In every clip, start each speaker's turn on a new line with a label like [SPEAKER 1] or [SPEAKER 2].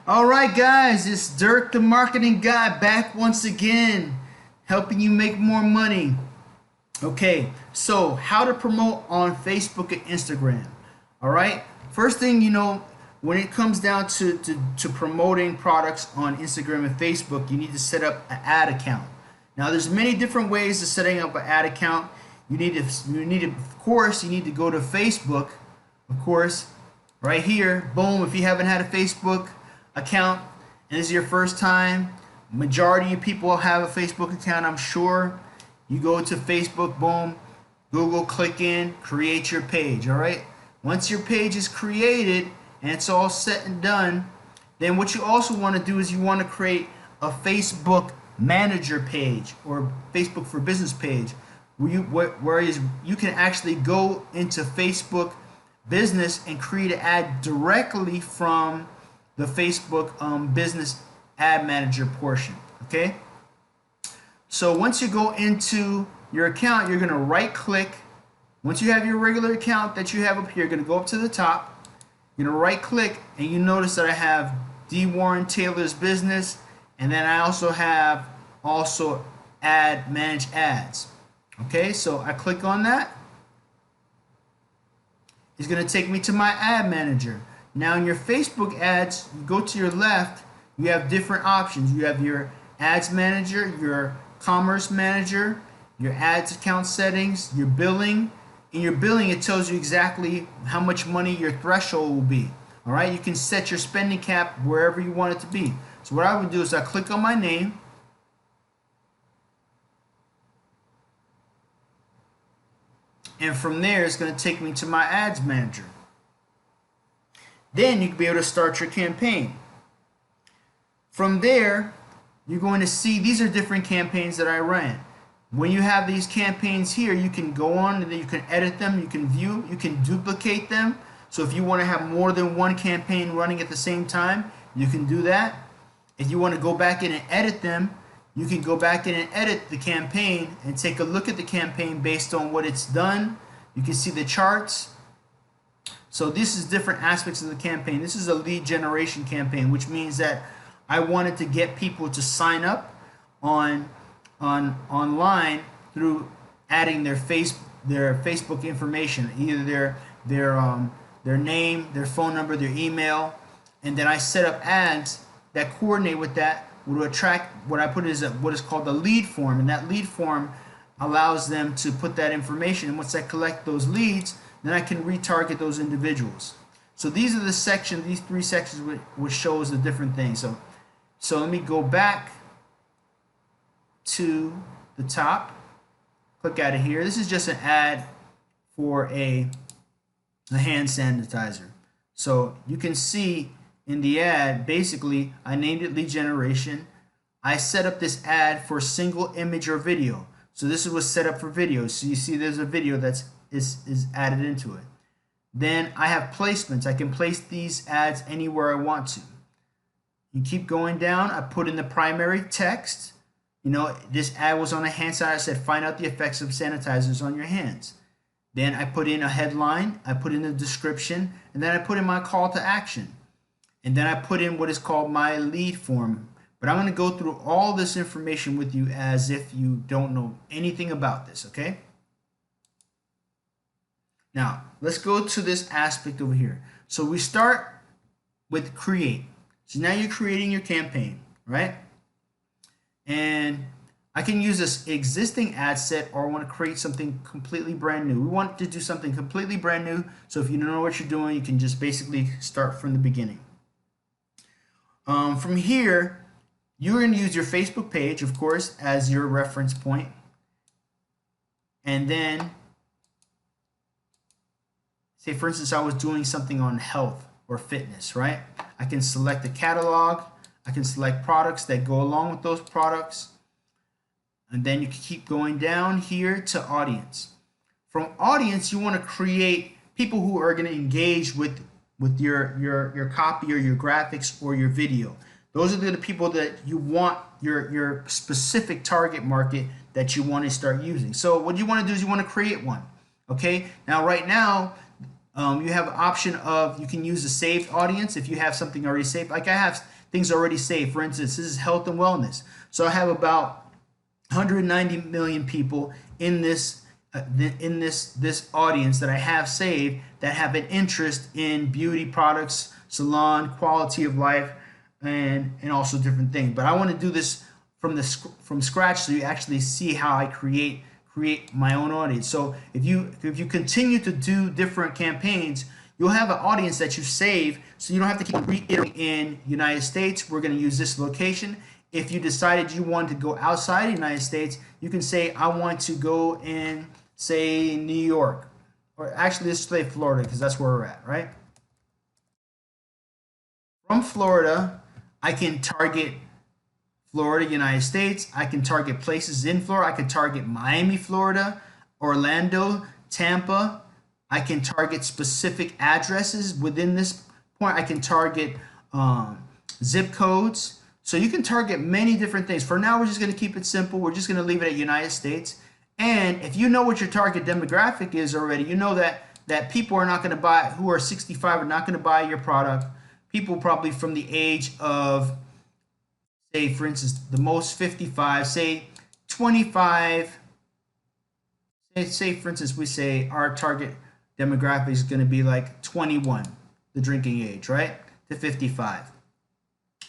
[SPEAKER 1] Alright guys, it's Dirk the Marketing Guy back once again, helping you make more money. Okay, so how to promote on Facebook and Instagram. Alright, first thing when it comes down to promoting products on Instagram and Facebook, you need to set up an ad account. Now there's many different ways of setting up an ad account. You need to go to Facebook, of course, right here. Boom, if you haven't had a Facebook account and this is your first time, majority of people have a Facebook account, I'm sure. You go to Facebook, boom, Google, click in, create your page. All right, once your page is created and it's all set and done, then what you also want to do is you want to create a Facebook manager page or Facebook for Business page where you can actually go into Facebook Business and create an ad directly from the Facebook Business Ad Manager portion. Okay, so once you go into your account, you're going to right click. Once you have your regular account that you have up here, you're going to go up to the top. You're going to right click, and you notice that I have D. Warren Taylor's Business, and then I also have manage ads. Okay, so I click on that. It's going to take me to my ad manager. Now in your Facebook ads, you go to your left, you have different options. You have your ads manager, your commerce manager, your ads account settings, your billing. In your billing, it tells you exactly how much money your threshold will be. All right, you can set your spending cap wherever you want it to be. So what I would do is I click on my name. And from there, it's going to take me to my ads manager. Then you can be able to start your campaign. From there, you're going to see these are different campaigns that I ran. When you have these campaigns here, you can go on and then you can edit them, you can view, you can duplicate them. So if you want to have more than one campaign running at the same time, you can do that. If you want to go back in and edit them, you can go back in and edit the campaign and take a look at the campaign based on what it's done. You can see the charts. So this is different aspects of the campaign. This is a lead generation campaign, which means that I wanted to get people to sign up online through adding their Facebook information, either their name, their phone number, their email, and then I set up ads that coordinate with that. Would attract what I put is what is called the lead form, and that lead form allows them to put that information. And once I collect those leads, then I can retarget those individuals. So these are the sections, these three sections which shows the different things. So let me go back to the top, click out of here. This is just an ad for a hand sanitizer. So you can see in the ad, basically, I named it lead generation. I set up this ad for single image or video. So this was set up for video. So you see there's a video that is added into it. Then I have placements. I can place these ads anywhere I want to. You keep going down. I put in the primary text. This ad was on a hand sanitizer. I said, find out the effects of sanitizers on your hands. Then I put in a headline. I put in a description. And then I put in my call to action. And then I put in what is called my lead form. But I'm going to go through all this information with you as if you don't know anything about this, okay? Now, let's go to this aspect over here. So we start with create. So now you're creating your campaign, right? And I can use this existing ad set, or I want to create something completely brand new. We want to do something completely brand new. So if you don't know what you're doing, you can just basically start from the beginning. From here, you're going to use your Facebook page, of course, as your reference point. And then, say for instance, I was doing something on health or fitness, right? I can select a catalog. I can select products that go along with those products. And then you can keep going down here to audience. From audience, you want to create people who are going to engage with your copy or your graphics or your video. Those are the people that you want, your specific target market that you want to start using. So what you want to do is you want to create one. Okay, now right now you have an option of, you can use a saved audience if you have something already saved. Like I have things already saved. For instance, this is health and wellness. So I have about 190 million people in this this audience that I have saved that have an interest in beauty products, salon, quality of life, and also different things. But I want to do this from scratch so you actually see how I create my own audience. So if you continue to do different campaigns, you'll have an audience that you save, so you don't have to keep reiterating in United States, we're going to use this location. If you decided you wanted to go outside the United States, you can say, I want to go in, say, New York. Or actually, let's say Florida, because that's where we're at, right? From Florida, I can target Florida, United States. I can target places in Florida. I can target Miami, Florida, Orlando, Tampa. I can target specific addresses within this point. I can target zip codes. So you can target many different things. For now, we're just going to keep it simple. We're just going to leave it at United States. And if you know what your target demographic is already, you know that people are not going to buy, who are 65 are not going to buy your product. People probably from the age of, say, for instance, the most 55, say 25, say for instance, we say our target demographic is going to be like 21, the drinking age, right, to 55,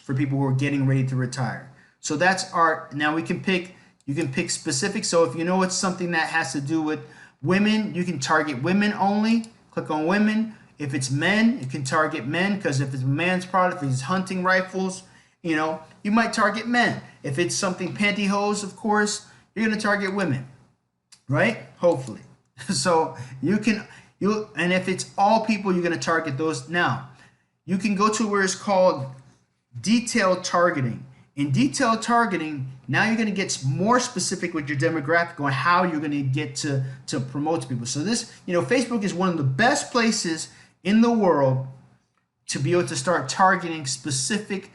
[SPEAKER 1] for people who are getting ready to retire. So that's our, now we can pick, you can pick specific. So if you know it's something that has to do with women, you can target women only, click on women. If it's men, you can target men, because if it's a man's product, if it's hunting rifles, you know, you might target men. If it's something pantyhose, of course, you're going to target women, right? Hopefully. So and if it's all people, you're going to target those. Now, you can go to where it's called detailed targeting. In detailed targeting, now you're going to get more specific with your demographic on how you're going to get to promote to people. So this, you know, Facebook is one of the best places in the world to be able to start targeting specific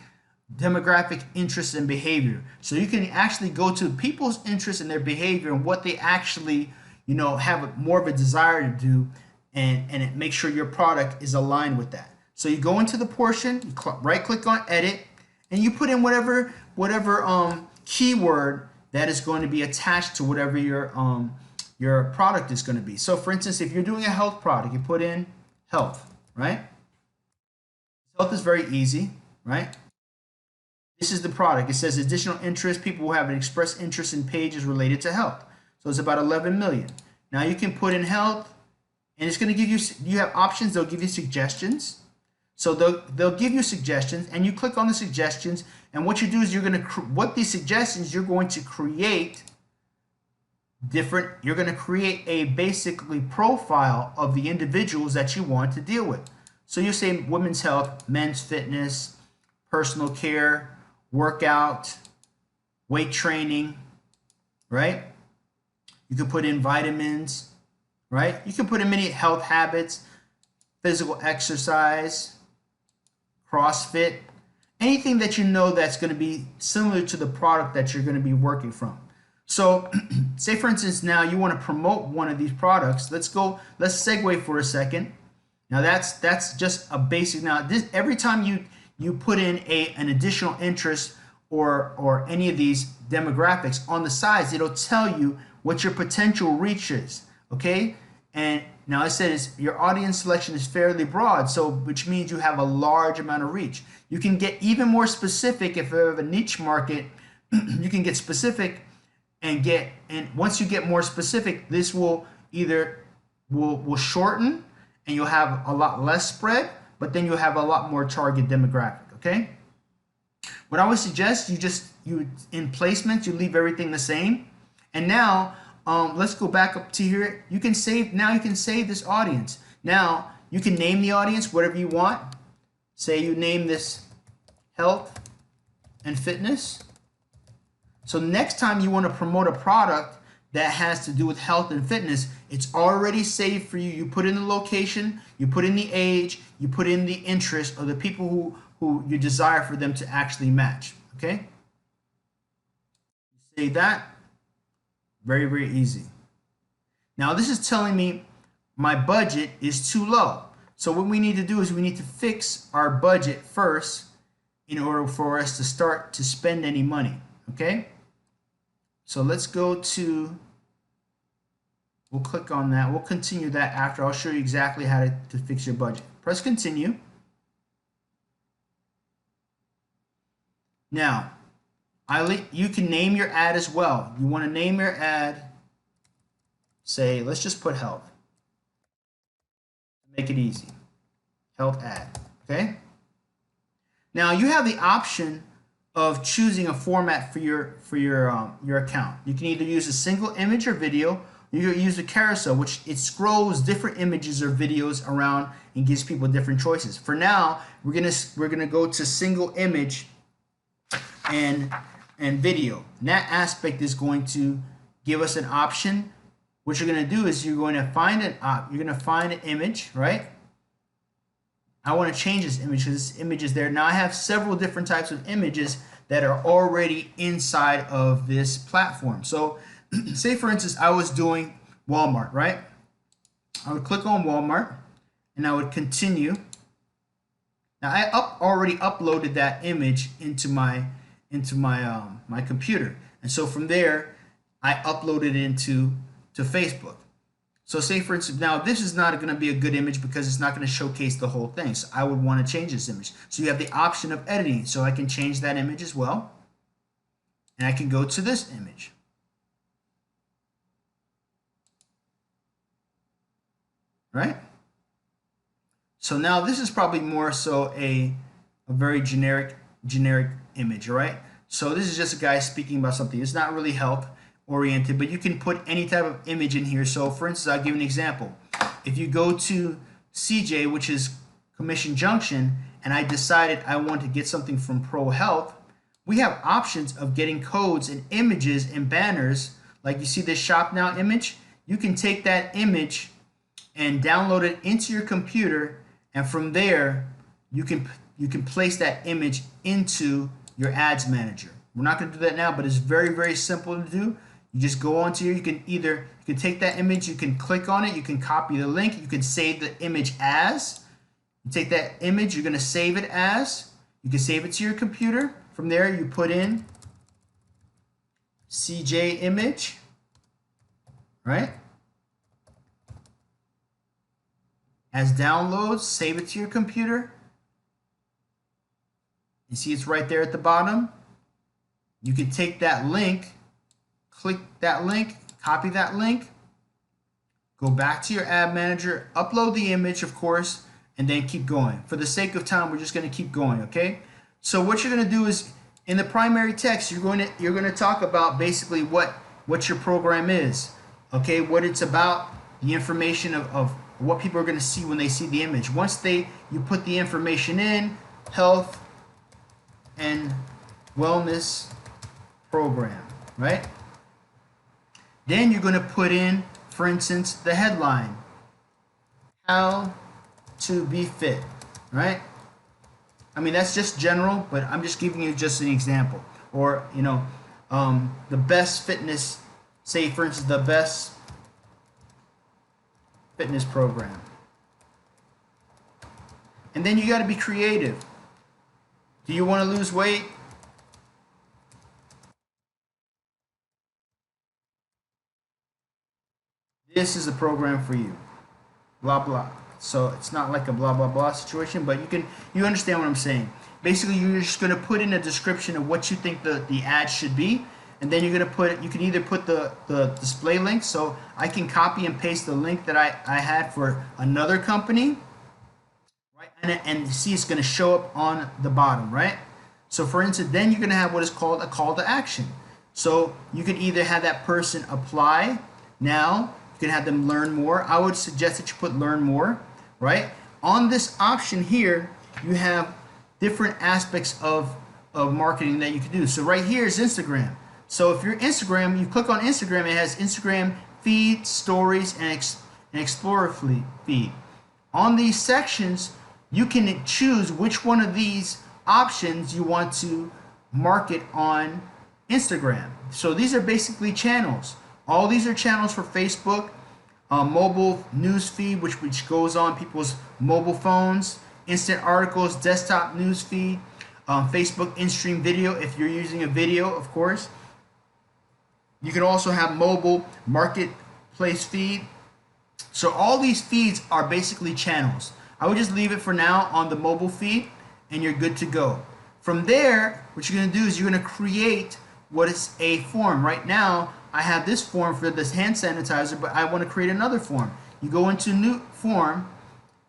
[SPEAKER 1] demographic interests and behavior. So you can actually go to people's interests and their behavior and what they actually, you know, have more of a desire to do, and make sure your product is aligned with that. So you go into the portion, you right click on edit, and you put in whatever keyword that is going to be attached to whatever your product is going to be. So for instance, if you're doing a health product, you put in health, right? Health is very easy, right? This is the product. It says additional interest. People will have an express interest in pages related to health. So it's about 11 million. Now you can put in health, and it's going to give you, you have options. They'll give you suggestions. So they'll give you suggestions, and you click on the suggestions, and what you do is you're going to, what these suggestions, you're going to create different, you're going to create a basically profile of the individuals that you want to deal with. So you say women's health, men's fitness, personal care, workout, weight training, right? You can put in vitamins, right? You can put in many health habits, physical exercise, CrossFit, anything that you know that's going to be similar to the product that you're going to be working from. So say for instance, now you want to promote one of these products. Let's segue for a second. Now that's just a basic. Now this, every time you put in an additional interest or any of these demographics on the sides, it'll tell you what your potential reach is, okay? And now I said your audience selection is fairly broad, so which means you have a large amount of reach. You can get even more specific if you have a niche market. You can get specific and once you get more specific, this will either will shorten and you'll have a lot less spread, but then you'll have a lot more target demographic, okay? What I would suggest, you in placements, you leave everything the same. And now let's go back up to here. You can save this audience. Now you can name the audience whatever you want. Say you name this health and fitness. So next time you want to promote a product that has to do with health and fitness, it's already saved for you. You put in the location, you put in the age, you put in the interest of the people who you desire for them to actually match, okay? Save that. Very, very easy. Now this is telling me my budget is too low. So what we need to do is we need to fix our budget first in order for us to start to spend any money. Okay, so let's go to, we'll click on that. We'll continue that after. I'll show you exactly how to fix your budget. Press continue. Now, you can name your ad as well. You want to name your ad, say, let's just put health. Make it easy. Health ad. Okay? Now you have the option of choosing a format for your account. You can either use a single image or video. You can use a carousel, which it scrolls different images or videos around and gives people different choices. For now, we're gonna go to single image and video. And that aspect is going to give us an option. What you're going to do is you're going to find an image, right? I want to change this image because this image is there. Now I have several different types of images that are already inside of this platform. So say for instance I was doing Walmart, right? I would click on Walmart and I would continue. Now I already uploaded that image into my my computer, and so from there I uploaded it into Facebook. So say for instance, now this is not going to be a good image because it's not going to showcase the whole thing. So I would want to change this image. So you have the option of editing. So I can change that image as well. And I can go to this image. Right? So now this is probably more so a very generic image, right? So this is just a guy speaking about something. It's not really health oriented, but you can put any type of image in here. So for instance, I'll give an example. If you go to CJ, which is Commission Junction, and I decided I want to get something from Pro Health, we have options of getting codes and images and banners. Like you see this Shop Now image, you can take that image and download it into your computer, and from there you can place that image into your ads manager. We're not going to do that now, but it's very simple to do. You just go onto here. You can take that image, you can click on it, you can copy the link, you can save the image as. You take that image, you're going to save it as. You can save it to your computer. From there, you put in CJ image, right? As downloads, save it to your computer. You see it's right there at the bottom. You can take that link, click that link, copy that link, go back to your ad manager, upload the image, of course, and then keep going. For the sake of time, we're just going to keep going, okay? So what you're going to do is in the primary text, you're going to talk about basically what your program is, okay? What it's about, the information of what people are going to see when they see the image. Once you put the information in, health and wellness program, right? Then you're going to put in, for instance, the headline, how to be fit, right? I mean, that's just general, but I'm just giving you just an example. Or, you know, the best fitness, say for instance, the best fitness program. And then you got to be creative. Do you want to lose weight? This is a program for you. Blah blah. So it's not like a blah blah blah situation, but you understand what I'm saying. Basically, you're just going to put in a description of what you think the ad should be, and then you can either put the display link. So I can copy and paste the link that I had for another company, right? And see it's going to show up on the bottom, right? So for instance, then you're going to have what is called a call to action. So you can either have that person apply now. You can have them learn more. I would suggest that you put learn more, right? On this option here, you have different aspects of marketing that you can do. So right here is Instagram. So if you're Instagram, you click on Instagram, it has Instagram feed, stories, and Explorer feed. On these sections, you can choose which one of these options you want to market on Instagram. So these are basically channels. All these are channels for Facebook, mobile news feed, which goes on people's mobile phones, instant articles, desktop news feed. Facebook in-stream video if you're using a video, of course. You can also have mobile marketplace feed. So all these feeds are basically channels. I would just leave it for now on the mobile feed and you're good to go. From there, what you're going to do is you're going to create what is a form. Right now, I have this form for this hand sanitizer, but I want to create another form. You go into new form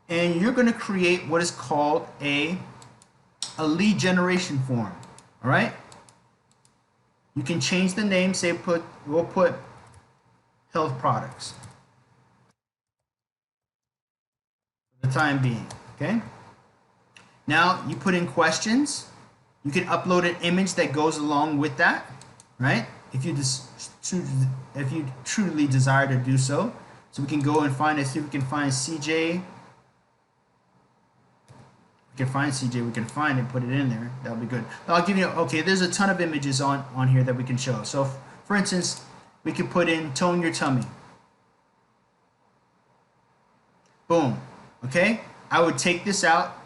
[SPEAKER 1] and you're going to create what is called a lead generation form. All right? You can change the name, say we'll put health products for the time being, okay? Now you put in questions. You can upload an image that goes along with that, right? If you truly desire to do so. So we can go and find it, see if we can find CJ. We can find CJ, we can find it, put it in there. That'll be good. I'll give you, okay, there's a ton of images on here that we can show. So for instance, we could put in tone your tummy. Boom, okay? I would take this out,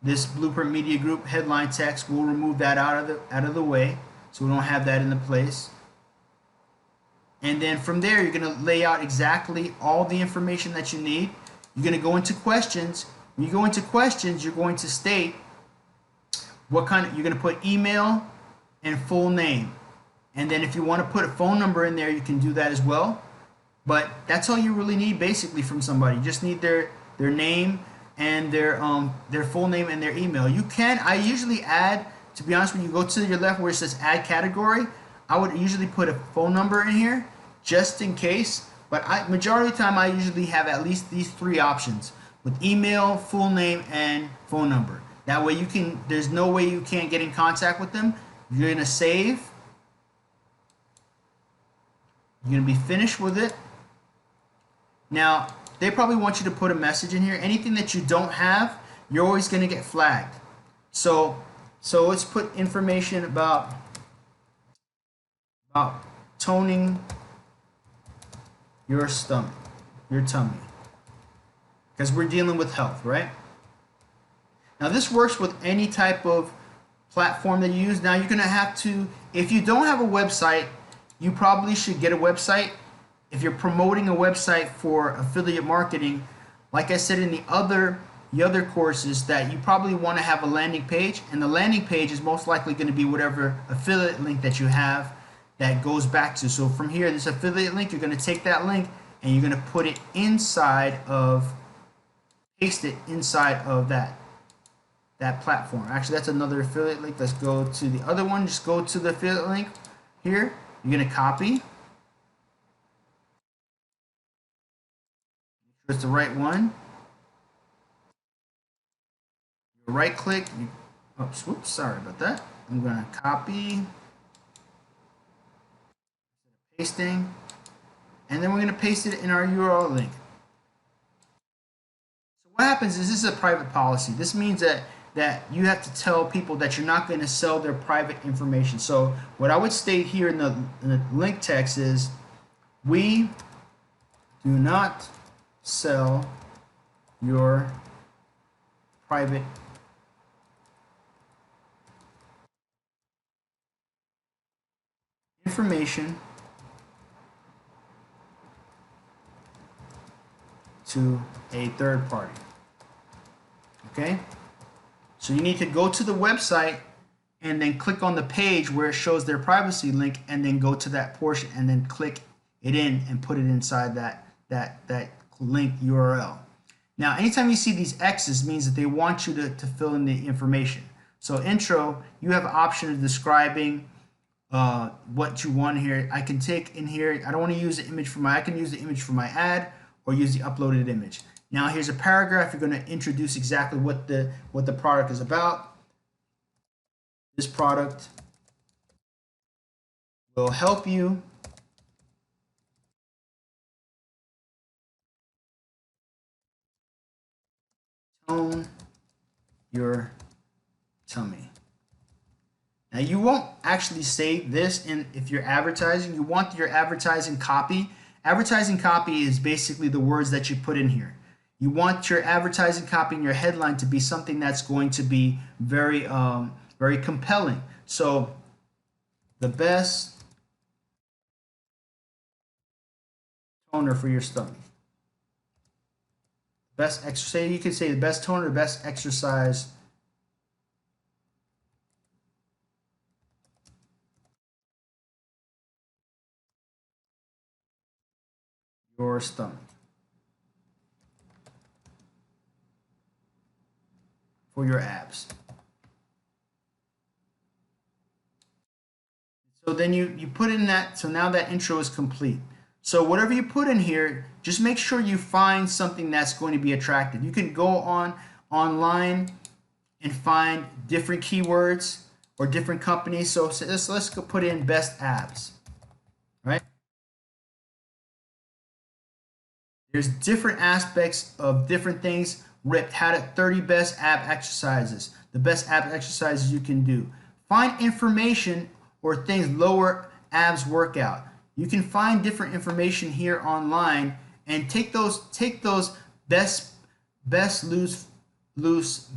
[SPEAKER 1] this Blueprint Media Group headline text, we'll remove that out of the way so we don't have that in the place. And then from there, you're gonna lay out exactly all the information that you need. You're gonna go into questions. When you go into questions, you're going to state what kind of, you're going to put email and full name. And then if you want to put a phone number in there, you can do that as well. But that's all you really need basically from somebody. You just need their name and their full name and their email. You can, I usually add, to be honest, when you go to your left where it says add category, I would usually put a phone number in here just in case. But majority of the time, I usually have at least these three options, with email, full name, and phone number. That way you can, there's no way you can't get in contact with them. You're gonna save. You're gonna be finished with it. Now, they probably want you to put a message in here. Anything that you don't have, you're always gonna get flagged. So let's put information about toning your stomach, your tummy. Because we're dealing with health, right? Now this works with any type of platform that you use. Now you're gonna have to, if you don't have a website, you probably should get a website. If you're promoting a website for affiliate marketing, like I said in the other courses, that you probably want to have a landing page, and the landing page is most likely going to be whatever affiliate link that you have that goes back to. So from here, this affiliate link, you're going to take that link and you're going to put it inside of, paste it inside of that platform. Actually, that's another affiliate link. Let's go to the other one. Just go to the affiliate link here. You're going to copy. Make sure it's the right one. You right click. Oops, whoops, sorry about that. I'm going to copy. Pasting. And then we're going to paste it in our URL link. So what happens is this is a private policy. This means that you have to tell people that you're not going to sell their private information. So what I would state here in the link text is, we do not sell your private information to a third party. Okay? So you need to go to the website and then click on the page where it shows their privacy link, and then go to that portion and then click it in and put it inside that link URL. Now, anytime you see these X's, means that they want you to fill in the information. So intro, you have an option of describing what you want here. I can take in here, I don't want to use the image for I can use the image for my ad or use the uploaded image. Now here's a paragraph. You're going to introduce exactly what the product is about. This product will help you tone your tummy. Now you won't actually say this if you're advertising. You want your advertising copy. Advertising copy is basically the words that you put in here. You want your advertising copy and your headline to be something that's going to be very very compelling. So the best toner for your stomach. Best exercise, you could say the best toner, best exercise your stomach. For your abs. So then you put in that, so now that intro is complete. So whatever you put in here, just make sure you find something that's going to be attractive. You can go online and find different keywords or different companies. So let's go put in best abs, right? There's different aspects of different things. Ripped had it 30 best ab exercises, the best ab exercises you can do. Find information or things lower abs workout. You can find different information here online and take those best lose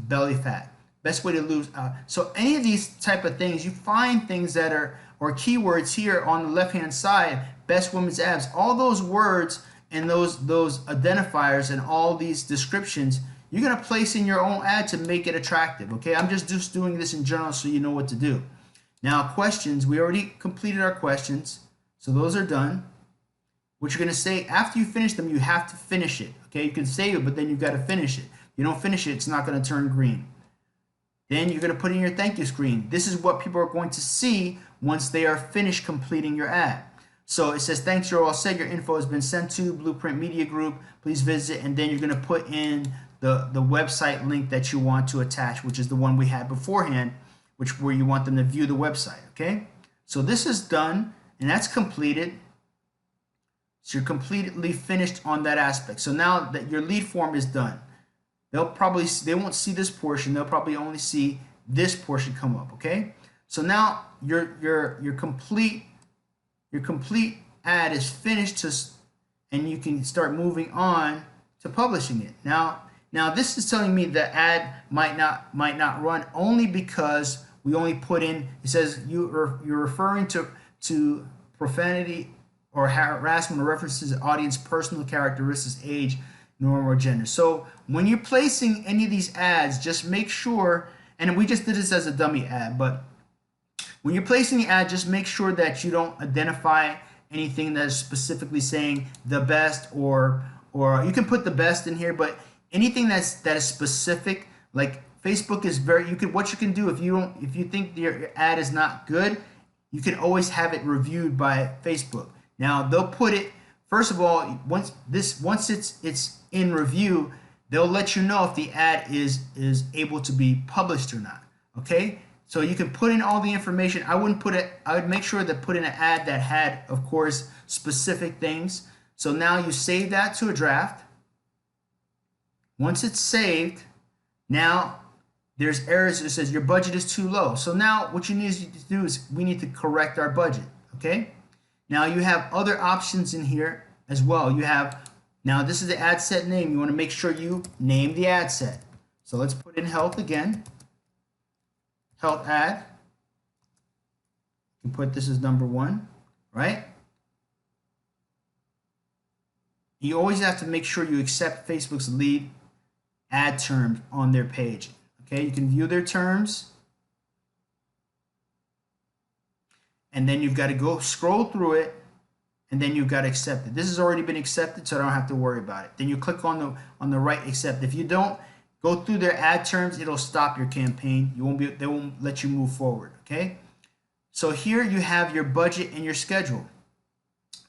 [SPEAKER 1] belly fat. Best way to lose. So any of these type of things, you find things that are or keywords here on the left hand side. Best women's abs. All those words and those identifiers and all these descriptions, you're gonna place in your own ad to make it attractive. Okay, I'm just doing this in general so you know what to do. Now questions. We already completed our questions, so those are done. What you're gonna say after you finish them, you have to finish it. Okay, you can save it, but then you've got to finish it. If you don't finish it, it's not gonna turn green. Then you're going to put in your thank you screen. This is what people are going to see once they are finished completing your ad. So it says, thanks, you're all set. Your info has been sent to Blueprint Media Group. Please visit. And then you're going to put in the website link that you want to attach, which is the one we had beforehand, where you want them to view the website. Okay. So this is done and that's completed. So you're completely finished on that aspect. So now that your lead form is done, they won't see this portion. They'll probably only see this portion come up. Okay. So now your complete ad is finished, and you can start moving on to publishing it. Now this is telling me the ad might not run only because we only put in. It says you're referring to profanity or harassment or references to audience personal characteristics, age, norm, or gender. So when you're placing any of these ads, just make sure, and we just did this as a dummy ad, but when you're placing the ad, just make sure that you don't identify anything that is specifically saying the best, or you can put the best in here, but anything that is specific, like Facebook is what you can do if you think your ad is not good, you can always have it reviewed by Facebook. Now they'll put it, first of all, once it's in review, they'll let you know if the ad is able to be published or not. Okay, so you can put in all the information. I would make sure to put in an ad that had, of course, specific things. So now you save that to a draft. Once it's saved, now there's errors. It says your budget is too low. So now what you need to do is we need to correct our budget. Okay, now you have other options in here as well. You have, now this is the ad set name. You want to make sure you name the ad set. So let's put in health again. Health ad. You can put this as number 1, right? You always have to make sure you accept Facebook's lead ad terms on their page. Okay, you can view their terms. And then you've got to go scroll through it, and then you've got to accept it. This has already been accepted, so I don't have to worry about it. Then you click on the right accept. If you don't go through their ad terms, it'll stop your campaign. They won't let you move forward. Okay. So here you have your budget and your schedule,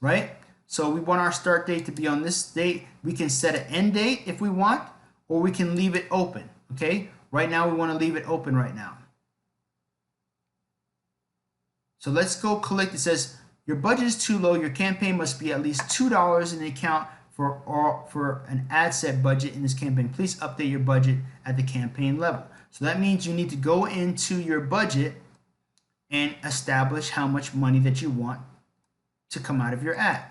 [SPEAKER 1] right? So we want our start date to be on this date. We can set an end date if we want, or we can leave it open. Okay. Right now we want to leave it open right now. So let's go collect. It says your budget is too low. Your campaign must be at least $2 in the account for an ad set budget in this campaign. Please update your budget at the campaign level. So that means you need to go into your budget and establish how much money that you want to come out of your ad.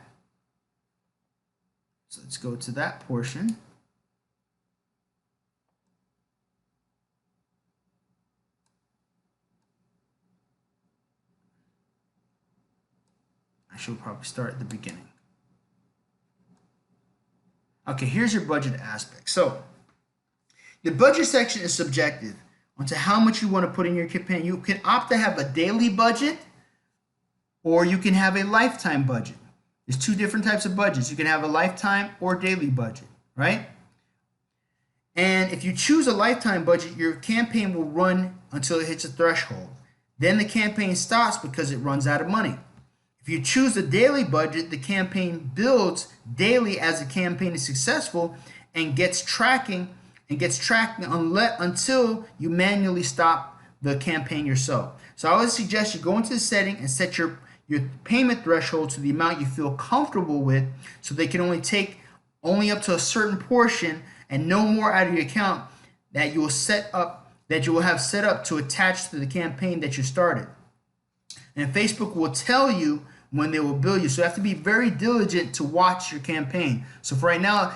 [SPEAKER 1] So let's go to that portion. Actually, we'll probably start at the beginning. Okay, here's your budget aspect. So the budget section is subjective onto how much you want to put in your campaign. You can opt to have a daily budget, or you can have a lifetime budget. There's two different types of budgets. You can have a lifetime or daily budget, right? And if you choose a lifetime budget, your campaign will run until it hits a threshold. Then the campaign stops because it runs out of money. If you choose a daily budget, the campaign builds daily as the campaign is successful and gets tracking until you manually stop the campaign yourself. So I would suggest you go into the setting and set your payment threshold to the amount you feel comfortable with, so they can only take up to a certain portion and no more out of your account that you will have set up to attach to the campaign that you started. And Facebook will tell you when they will bill you. So you have to be very diligent to watch your campaign. So for right now,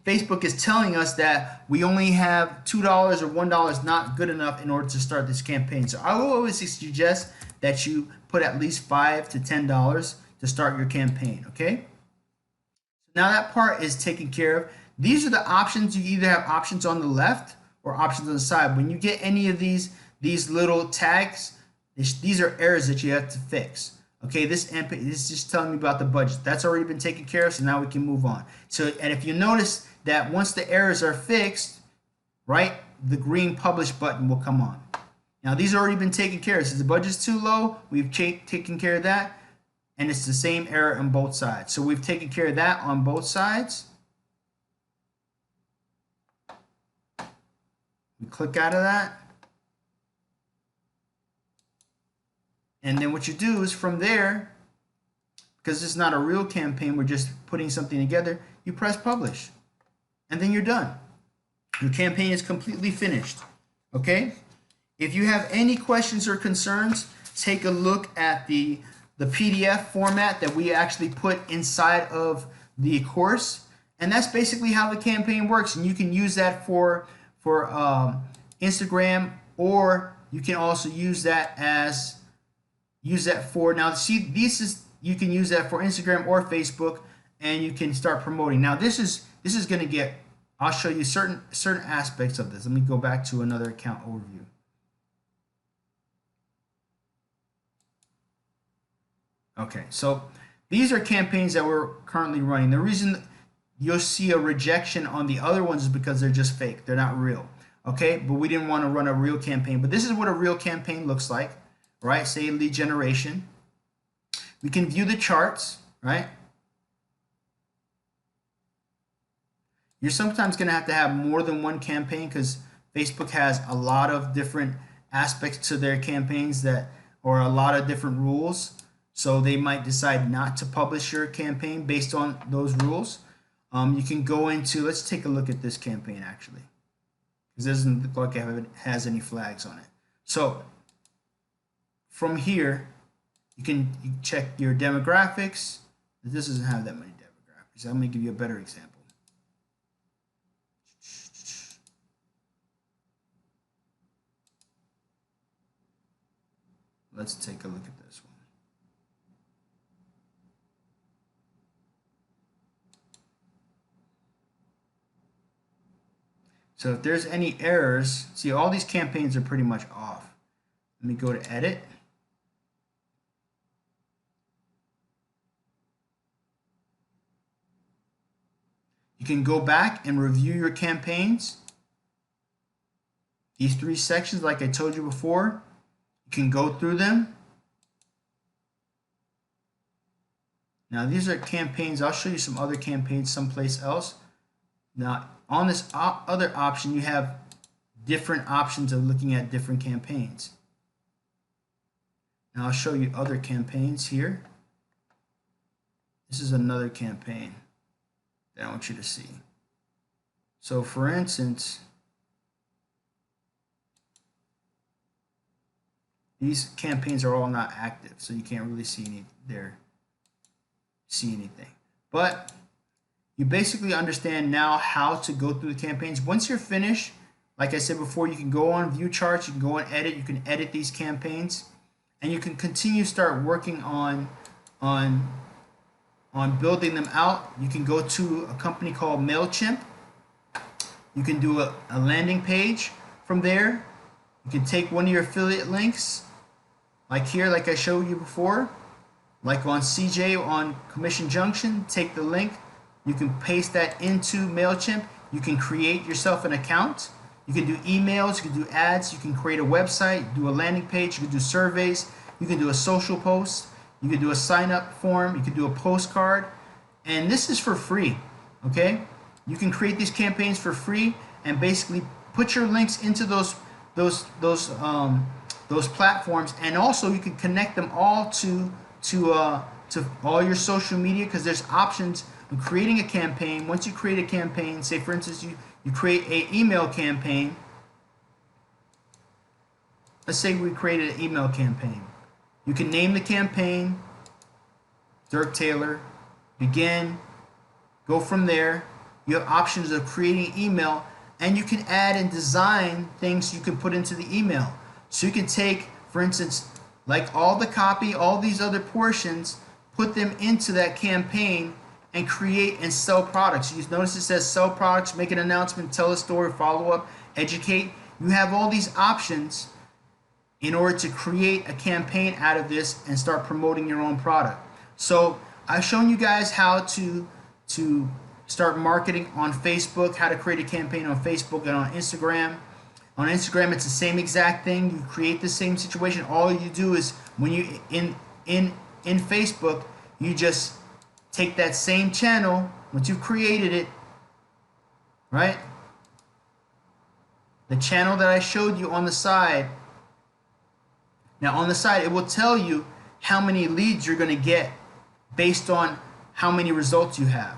[SPEAKER 1] Facebook is telling us that we only have $2 or $1 not good enough in order to start this campaign. So I will always suggest that you put at least $5 to $10 to start your campaign, okay? So now that part is taken care of. These are the options. You either have options on the left or options on the side. When you get any of these little tags, these are errors that you have to fix. Okay, this is just telling me about the budget. That's already been taken care of, so now we can move on. So, and if you notice that once the errors are fixed, right, the green publish button will come on. Now these have already been taken care of. Since the budget's too low, we've taken care of that, and it's the same error on both sides. So we've taken care of that on both sides. We click out of that. And then what you do is from there, because it's not a real campaign, we're just putting something together, you press publish. And then you're done. Your campaign is completely finished. Okay? If you have any questions or concerns, take a look at the PDF format that we actually put inside of the course. And that's basically how the campaign works. And you can use that for Instagram, or you can also use that for, now see, you can use that for Instagram or Facebook, and you can start promoting. Now this is going to get, I'll show you certain aspects of this. Let me go back to another account overview. Okay, so these are campaigns that we're currently running. The reason you'll see a rejection on the other ones is because they're just fake. They're not real. Okay, but we didn't want to run a real campaign. But this is what a real campaign looks like, right? Say lead generation. We can view the charts, right? You're sometimes going to have more than one campaign because Facebook has a lot of different aspects to their campaigns or a lot of different rules. So they might decide not to publish your campaign based on those rules. You can go into, let's take a look at this campaign actually, because it doesn't look like it has any flags on it. So from here, you can check your demographics. This doesn't have that many demographics. I'm going to give you a better example. Let's take a look at this one. So if there's any errors, see, all these campaigns are pretty much off. Let me go to edit. You can go back and review your campaigns. These 3 sections, like I told you before, you can go through them. Now these are campaigns. I'll show you some other campaigns someplace else. Now on this other option, you have different options of looking at different campaigns. Now I'll show you other campaigns here. This is another campaign that I want you to see. So for instance, these campaigns are all not active, so you can't really see anything. But you basically understand now how to go through the campaigns. Once you're finished, like I said before, you can go on view charts, you can go on edit, you can edit these campaigns, and you can start working on on building them out, you can go to a company called MailChimp. You can do a landing page from there. You can take one of your affiliate links, like here, like I showed you before, like on CJ on Commission Junction. Take the link, you can paste that into MailChimp. You can create yourself an account. You can do emails, you can do ads, you can create a website, do a landing page, you can do surveys, you can do a social post, you can do a sign up form, you can do a postcard, and this is for free, okay? You can create these campaigns for free and basically put your links into those platforms, and also you can connect them all to all your social media, because there's options in creating a campaign. Once you create a campaign, say for instance you create an email campaign. Let's say we created an email campaign. You can name the campaign Dirk Taylor, begin, go from there. You have options of creating email, and you can add and design things you can put into the email. So you can take, for instance, like all the copy, all these other portions, put them into that campaign and create and sell products. You notice it says sell products, make an announcement, tell a story, follow up, educate. You have all these options in order to create a campaign out of this and start promoting your own product. So I've shown you guys how to start marketing on Facebook, how to create a campaign on Facebook and on Instagram. On Instagram, it's the same exact thing. You create the same situation. All you do is when you in Facebook, you just take that same channel, once you've created it, right? The channel that I showed you on the side. Now on the side, it will tell you how many leads you're going to get based on how many results you have.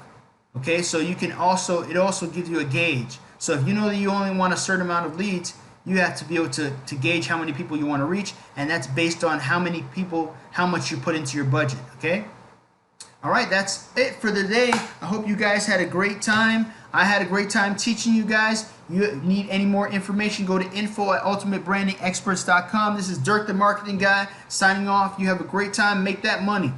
[SPEAKER 1] Okay, so you can also, it also gives you a gauge. So if you know that you only want a certain amount of leads, you have to be able to gauge how many people you want to reach, and that's based on how many people, how much you put into your budget. Okay. All right, that's it for the day. I hope you guys had a great time. I had a great time teaching you guys. You need any more information, go to info@ultimatebrandingexperts.com. This is Dirk the Marketing Guy signing off. You have a great time. Make that money.